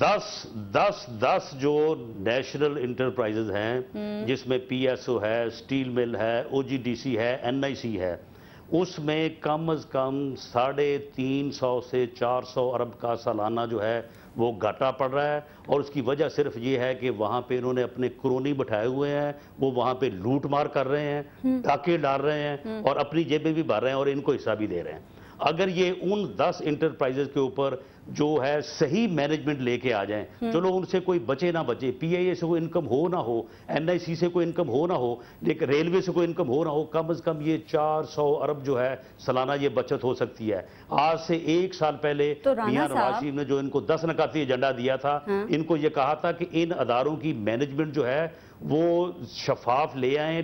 10 जो national enterprises हैं, जिसमें पीएसओ है, स्टील मिल है, ओजीडीसी है, एनआईसी है, उसमें कम अज कम 350 से 400 अरब का सालाना जो है वो घाटा पड़ रहा है। और उसकी वजह सिर्फ ये है कि वहाँ पे इन्होंने अपने क्रोनी बिठाए हुए हैं, वो वहाँ पे लूट मार कर रहे हैं, डाके डाल रहे हैं और अपनी जेबें भी भर रहे हैं और इनको हिस्सा भी दे रहे हैं। अगर ये उन 10 इंटरप्राइजेज के ऊपर जो है सही मैनेजमेंट लेके आ जाएं, चलो उनसे कोई बचे ना बचे, पीआईए से कोई इनकम हो ना हो, एनआईसी से कोई इनकम हो ना हो, लेकिन रेलवे से कोई इनकम हो ना हो, कम से कम ये 400 अरब जो है सालाना ये बचत हो सकती है। आज से 1 साल पहले तो मियां नवाज शरीफ ने जो इनको 10 नकाती एजेंडा दिया था, इनको ये कहा था कि इन अदारों की मैनेजमेंट जो है वो शफाफ ले आए,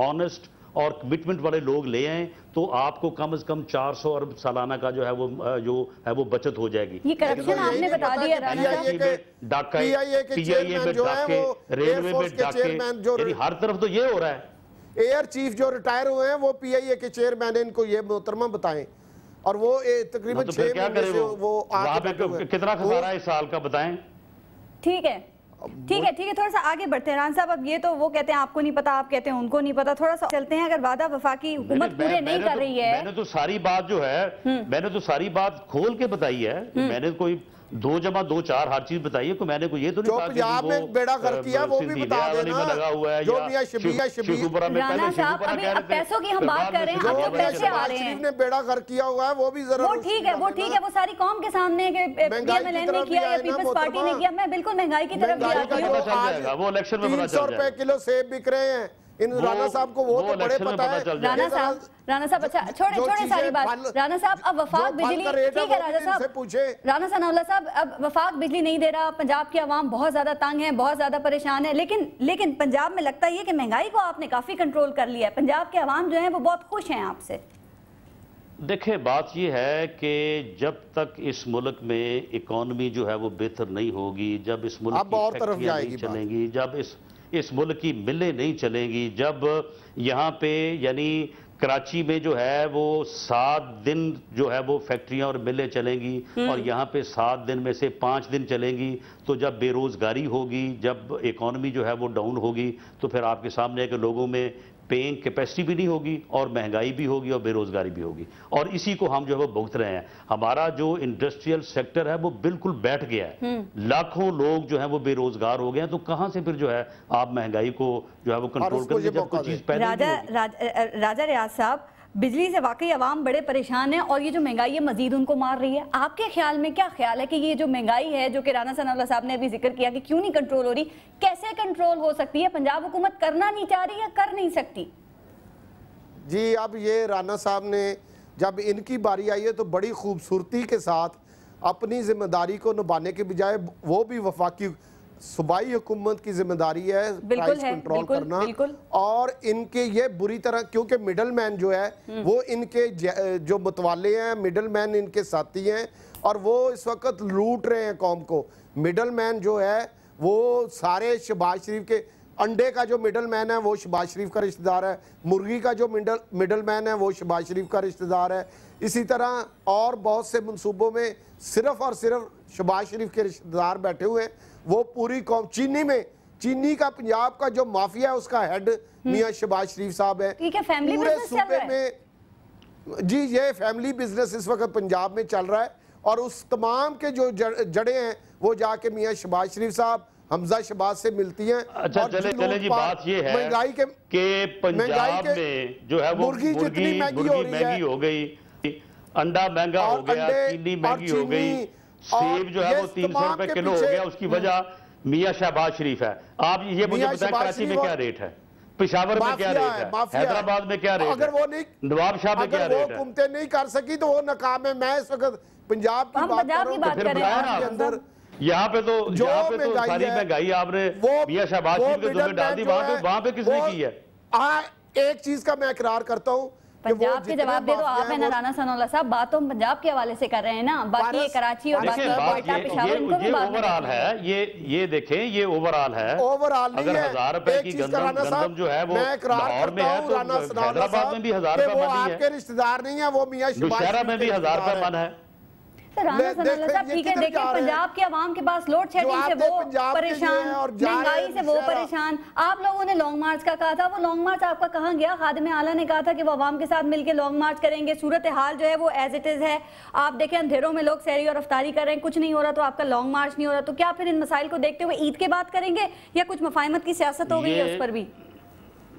ऑनेस्ट और कमिटमेंट वाले लोग ले आए, तो आपको कम से कम 400 अरब सालाना का जो है वो बचत हो जाएगी। ये करप्शन आपने बता दिया, पीआईए में डाके, रेलवे में डाके, यानी हर तरफ तो ये हो रहा है। एयर चीफ जो रिटायर हुए हैं वो पीआईए के चेयरमैन है, इनको ये मोहतरमा बताएं। और वो तकरीबन 6 महीने से वो कितना खसारा है इस साल का बताएं। ठीक है, थोड़ा सा आगे बढ़ते हैं राना साहब। अब ये तो वो कहते हैं आपको नहीं पता, आप कहते हैं उनको नहीं पता, थोड़ा सा चलते हैं। अगर वादा वफाकी हुकूमत पूरे नहीं कर रही है, मैंने तो सारी बात जो है मैंने तो सारी बात खोल के बताई है। मैंने कोई 2 जमा 2 4 हर चीज बताई है। मैंने कोई ये तो नहीं कहा कि पंजाब में बेड़ा कर किया वो भी बता देना लगा हुआ है, जो मियां शबीर राना साहब अभी अब पैसों की हम बात कर रहे हैं, अब तो पैसे आ रहे हैं, ने बेड़ा कर किया हुआ है, वो भी जरा वो ठीक है, वो सारी कौम के सामने पीएमएलएन ने किया या पीपल्स पार्टी ने किया। मैं बिल्कुल महंगाई की तरफ भी आती हूँ। वो इलेक्शन में 300 रुपए किलो सेब बिक रहे हैं। इन राना साहब को वो तो बड़े पता है। राना साहब अच्छा छोड़े सारी बात। राना साहब अब वफाक बिजली, ठीक है राना साहब अब वफाक बिजली नहीं दे रहा, पंजाब की आवाम बहुत ज्यादा तंग है, बहुत ज्यादा परेशान है, लेकिन पंजाब में लगता है कि महंगाई को आपने काफी कंट्रोल कर लिया है, पंजाब के आवाम जो है वो बहुत खुश हैं आपसे। देखिए बात यह है कि जब तक इस मुल्क में इकॉनमी जो है वो बेहतर नहीं होगी, जब इस मुल्क की फैक्ट्रियां नहीं चलेंगी, जब इस मुल्क की मिलें नहीं चलेंगी, जब यहाँ पे यानी कराची में जो है वो 7 दिन जो है वो फैक्ट्रियां और मिलें चलेंगी और यहाँ पे 7 दिन में से 5 दिन चलेंगी, तो जब बेरोजगारी होगी, जब इकॉनमी जो है वो डाउन होगी, तो फिर आपके सामने है कि लोगों में पेइंग कैपेसिटी भी नहीं होगी और महंगाई भी होगी और बेरोजगारी भी होगी। और इसी को हम जो है वो भुगत रहे हैं। हमारा जो इंडस्ट्रियल सेक्टर है वो बिल्कुल बैठ गया है, लाखों लोग जो है वो बेरोजगार हो गए हैं, तो कहां से फिर जो है आप महंगाई को जो है वो कंट्रोल करेंगे जब कोई चीज पैदा नहीं होगी। राजा रियाज साहब, बिजली से वाकई अवाम बड़े परेशान हैं और ये जो महंगाई है मजीद उनको मार रही है। आपके ख्याल में क्या ख्याल है कि ये जो महंगाई है जो कि राना सनाउल्लाह साहब ने अभी जिक्र किया कि क्यों नहीं कंट्रोल हो रही, कैसे कंट्रोल हो सकती है? पंजाब हुकूमत करना नहीं चाह रही या कर नहीं सकती? जी अब ये राना साहब ने जब इनकी बारी आई है तो बड़ी खूबसूरती के साथ अपनी जिम्मेदारी को निभाने के बजाय वो भी वफाकी सूबाई हुकूमत की जिम्मेदारी है प्राइस कंट्रोल करना। और इनके ये बुरी तरह, क्योंकि मिडल मैन जो है वो इनके जो मतवाले हैं, मिडल मैन इनके साथी हैं और वो इस वक्त लूट रहे हैं कौम को। मिडल मैन जो है वो सारे शहबाज शरीफ के, अंडे का जो मिडल मैन है वो शहबाज शरीफ का रिश्तेदार है, मुर्गी का जो मिडल मैन है वो शहबाज शरीफ का रिश्तेदार है। इसी तरह और बहुत से मंसूबों में सिर्फ और सिर्फ शहबाज शरीफ के रिश्तेदार बैठे हुए हैं। वो पूरी कौम, चीनी का पंजाब का जो माफिया है उसका हेड मियां शहबाज शरीफ साहब है। पूरे सूबे में जी ये फैमिली बिजनेस इस वक्त पंजाब में चल रहा है और उस तमाम के जो जड़े हैं वो जाके मियां शहबाज शरीफ साहब, हमजा शहबाज से मिलती हैं। अच्छा चले जी, बात ये है महंगाई के कि पंजाब में जो है वो मुर्गी जितनी महंगी हो गई, अंडा महंगा हो गया, चीनी महंगी हो गई, सेब जो है वो 300 रुपए किलो हो गया। उसकी वजह मियां शहबाज शरीफ है। आप ये मुझे बताएं कराची में क्या रेट है, पेशावर में क्या रेट है, हैदराबाद में क्या रेट है, अगर वो नहीं नवाबशाह में क्या रेट है? हुकूमतें नहीं कर सकी तो वो नाकाम है। मैं इस वक्त पंजाब की बात कर रहा हूं। अंदर यहाँ पे तो सारी महंगाई आपने मियां शहबाज शरीफ के दुख डाल दी, वहां पे किसने की है? एक चीज का मैं इकरार करता हूँ, पंजाब के जवाब दे दो आप है ना राना सनाउल्लाह साहब, बात तो पंजाब के हवाले से कर रहे हैं ना, बाकी कराची और बाकी ये ओवरऑल है। ये देखें, ये ओवरऑल है। ओवरऑल अगर 1000 रुपए की गंदम जो है वो लाहौर में है तो हैदराबाद में भी 1000 रुपए मन है। आपके रिश्तेदार नहीं है, वो मियां शहरा में भी 1000 रुपए मन है। तो राना सनाउल्लाह साहब ठीक है, देखिए पंजाब के अवाम के पास लोड शेडिंग से वो परेशान, महंगाई से वो परेशान, आप लोगों ने लॉन्ग मार्च का कहा था, वो लॉन्ग मार्च आपका कहाँ गया? खादिम आला ने कहा था कि वो अवाम के साथ मिलकर लॉन्ग मार्च करेंगे, सूरत हाल जो है वो एज इट इज है, आप देखें अंधेरों में लोग सहरी और अफ्तारी कर रहे हैं, कुछ नहीं हो रहा तो आपका लॉन्ग मार्च नहीं हो रहा, तो क्या फिर इन मसाइल को देखते हुए ईद के बाद करेंगे या कुछ मफाहमत की सियासत हो गई है उस पर भी?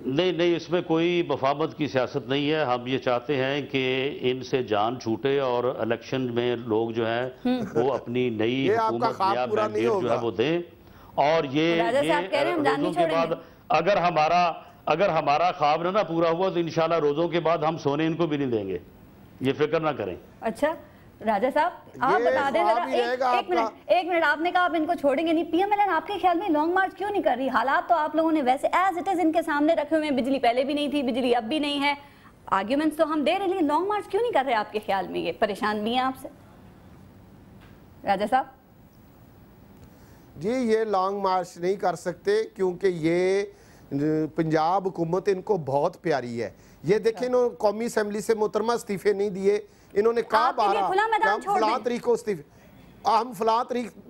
नहीं, इसमें कोई मफाहमत की सियासत नहीं है। हम ये चाहते हैं कि इनसे जान छूटे और इलेक्शन में लोग जो है वो अपनी नई हुकूमत नया मैंडेट जो है वो दें, और ये रोजों के बाद अगर हमारा ख्वाब ना पूरा हुआ तो इंशाल्लाह रोजों के बाद हम सोने इनको भी नहीं देंगे, ये फिक्र ना करें। अच्छा राजा साहब आप बता दें जरा, एक मिनट आपने कहा आप इनको छोड़ेंगे नहीं, पीएमएलएन आपके ख्याल में लॉन्ग मार्च क्यों नहीं कर रही? हालात तो आप लोगों ने वैसे एज इट इज इनके सामने रखे हुए हैं, बिजली पहले भी नहीं थी, बिजली अब भी नहीं है, आर्ग्यूमेंट्स तो हम दे रहे हैं, लॉन्ग मार्च क्यों नहीं कर रहे आपके ख्याल में? ये परेशान भी हैं आपसे राजा साहब? जी ये लॉन्ग मार्च नहीं कर सकते क्योंकि ये पंजाब हुकूमत इनको बहुत प्यारी है। ये देखें इन्होंने कौमी असम्बली से मोहतरमा इस्तीफे नहीं दिए, इन्होंने कहा हम फलां तरीक को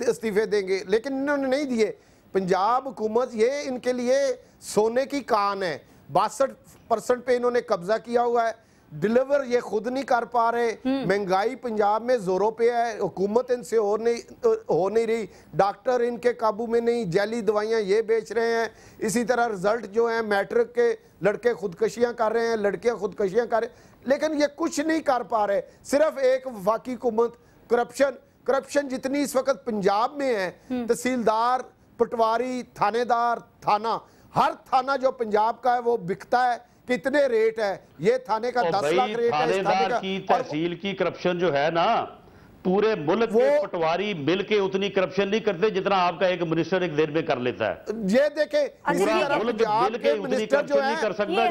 इस्तीफे देंगे, लेकिन इन्होंने नहीं दिए। पंजाब हुकूमत ये इनके लिए सोने की कान है, 62% पे इन्होंने कब्जा किया हुआ है, डिलीवर ये खुद नहीं कर पा रहे, महंगाई पंजाब में जोरों पे है, हुकूमत इनसे हो नहीं रही, डॉक्टर इनके काबू में नहीं, जैली दवाइयाँ ये बेच रहे हैं, इसी तरह रिजल्ट जो है मैट्रिक के लड़के खुदकशियाँ कर रहे हैं, लड़कियाँ खुदकशियाँ कर रहे हैं, लेकिन ये कुछ नहीं कर पा रहे। सिर्फ एक वफाकी हुकूमत करप्शन जितनी इस वक्त पंजाब में है, तहसीलदार, पटवारी, थानेदार, थाना, हर थाना जो पंजाब का है वो बिकता है, कितने रेट है, ये थाने का 10 लाख रेट है, थानेदार की तहसील की करप्शन जो है ना, पूरे मुल्क में पटवारी मिलके उतनी करप्शन नहीं करते जितना आपका एक मिनिस्टर एक दिन में कर लेता है। ये देखे पूरा मुल्क मिलके उतनी करप्शन नहीं कर सकता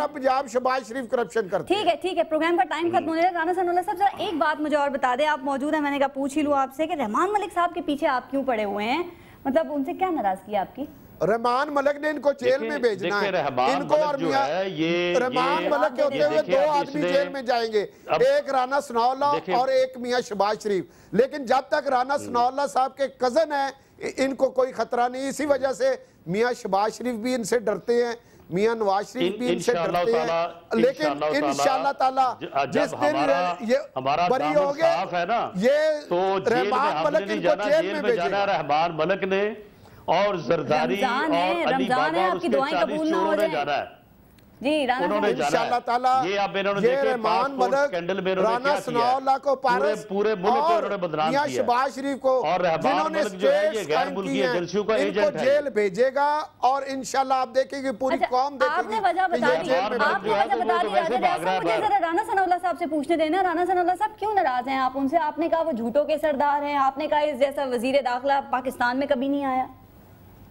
पंजाब शहबाज शरीफ करप्शन करते। ठीक है, प्रोग्राम का टाइम खत्म होने लगा। राना सनाउल्लाह साहब जरा एक बात मुझे और बता दें, आप मौजूद हैं, मैंने कहा पूछ ही लूं आपसे कि रहमान मलिक साहब के पीछे आप क्यों पड़े हुए हैं? मतलब उनसे क्या नाराजगी आपकी? रहमान मलिक ने इनको जेल में भेजना है, इनको और रहमान मलिक के होते हुए 2 आदमी जेल में जाएंगे, एक राना सनाउल्लाह और एक मियां शहबाज शरीफ। लेकिन जब तक राना सनाउल्लाह साहब के कजन है इनको कोई खतरा नहीं, इसी वजह से मियां शहबाज शरीफ भी इनसे डरते हैं, मियां नवाज शरीफ भी इनसे डरते हैं। लेकिन इंशाअल्लाह ताला जिस दिन ये बरी हो गए, ये रहमान मलिक इनको जेल में भेजेगा। रहमान मलिक ने और जरदारी और अली बाबा और उसके 40 चोरों ने जाना है जी, इंशाअल्लाह ताला। ये अब इन्होंने रहमान मलिक, राना सनाउल्लाह को पारस, पूरे मुल्क को इन्होंने बदनाम किया, शहबाज शरीफ को, और जिन्होंने ये गैर मुल्की एजेंसियों का एजेंट है, जेल भेजेगा और इंशाअल्लाह आप देखेंगे पूरी कौम देखेगी। आपने वजह बता दी, मुझे जरा राना सनाउल्लाह साहब से पूछने देना, राना सनाउल्लाह साहब क्यों नाराज हैं आप उनसे? आपने कहा वो झूठों के सरदार हैं, आपने कहा इस जैसा वजीर दाखिला पाकिस्तान में कभी नहीं आया,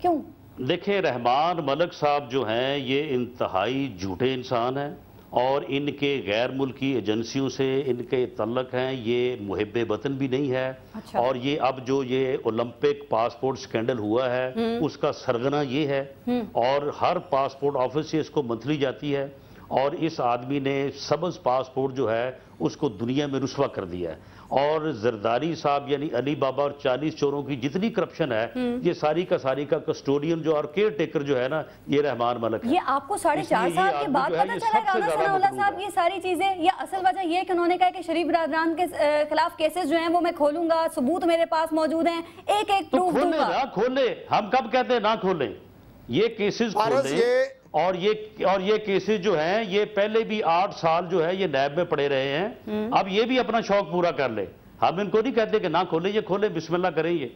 क्यों? देखिए रहमान मलिक साहब जो हैं ये इंतहाई झूठे इंसान हैं और इनके गैर मुल्की एजेंसियों से इनके तल्लक हैं, ये मुहिब्बे वतन भी नहीं है। अच्छा। और ये अब जो ये ओलंपिक पासपोर्ट स्कैंडल हुआ है उसका सरगना ये है, और हर पासपोर्ट ऑफिस से इसको मंथली जाती है, और इस आदमी ने सबज पासपोर्ट जो है उसको दुनिया में रुस्वा कर दिया है। और जरदारी साहब यानी अली बाबा और 40 चोरों की जितनी करप्शन है ये सारी का कस्टोडियन जो और केयर टेकर जो है ना ये रहमान मलिक है। ये आपको 4.5 साल के बाद पता चला राना सनाउल्लाह साहब ये सारी चीजें? या असल वजह ये कि उन्होंने कहा कि शरीफ बरदरान के खिलाफ केसेस जो हैं वो मैं खोलूंगा, सबूत मेरे पास मौजूद हैं, एक प्रूफ दूंगा। खोले, हम कब कहते हैं ना खोलें, ये केसेस खोलें। और ये केसेस जो हैं ये पहले भी 8 साल जो है ये नैब में पड़े रहे हैं, अब ये भी अपना शौक पूरा कर ले। हम इनको नहीं कहते कि ना खोले, ये खोले, बिस्मिल्लाह करें ये।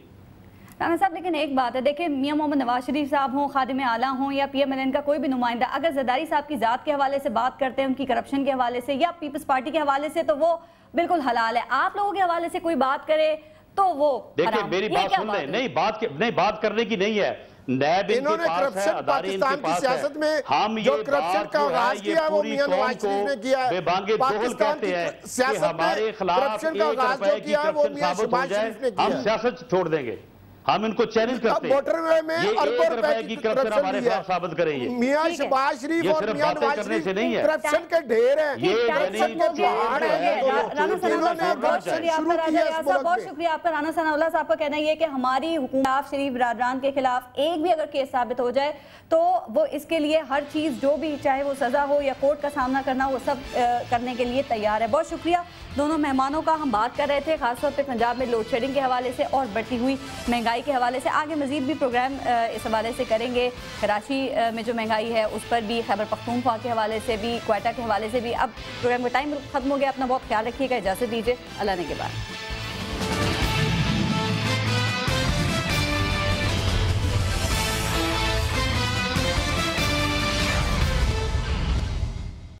राना साहब लेकिन एक बात है, देखिए मियां मोहम्मद नवाज शरीफ साहब हों, खादिम आला हों या पीएमएलएन का कोई भी नुमाइंदा, अगर जरदारी साहब की जात के हवाले से बात करते हैं, उनकी करप्शन के हवाले से या पीपल्स पार्टी के हवाले से, तो वो बिल्कुल हलाल है। आप लोगों के हवाले से कोई बात करे तो वो देखिए मेरी बात सुन ले, नहीं बात करने की नहीं है। नैब इन्होंने करप्शन पाकिस्तान की सियासत में हम जो करप्शन का आगाज किया वो मियां नवाज शरीफ ने किया है। पाकिस्तान की सियासत में करप्शन का आगाज जो किया है वो मियां शहबाज शरीफ ने किया। हम सियासत छोड़ देंगे, हम इनको चैलेंज करते हैं। मोटरवे में अरबों रुपए की करप्शन हमारे खिलाफ साबित करें। ये मियां शहबाज शरीफ और मियां नवाज शरीफ करप्शन के ढेर है, ये बहुत शुक्रिया आपका। राना सनाउल्लाह साहब का कहना है कि हमारी हुकूमत शरीफ बरादरान के खिलाफ एक भी अगर केस साबित हो जाए तो वो इसके लिए हर चीज जो भी चाहे वो सजा हो या कोर्ट का सामना करना वो सब करने के लिए तैयार है। बहुत शुक्रिया दोनों मेहमानों का। हम बात कर रहे थे खासतौर पे पंजाब में लोड शेडिंग के हवाले से और बढ़ती हुई महंगाई के हवाले से। आगे मजीद भी प्रोग्राम इस हवाले से करेंगे। कराची में जो महंगाई है उस पर भी, खैबर पख्तूनख्वा के हवाले से भी, क्वेटा के हवाले से भी। अब प्रोग्राम का टाइम खत्म हो गया। अपना बहुत ख्याल रखिएगा, इजाज़त दीजिए, अल्लाह ने के बाद।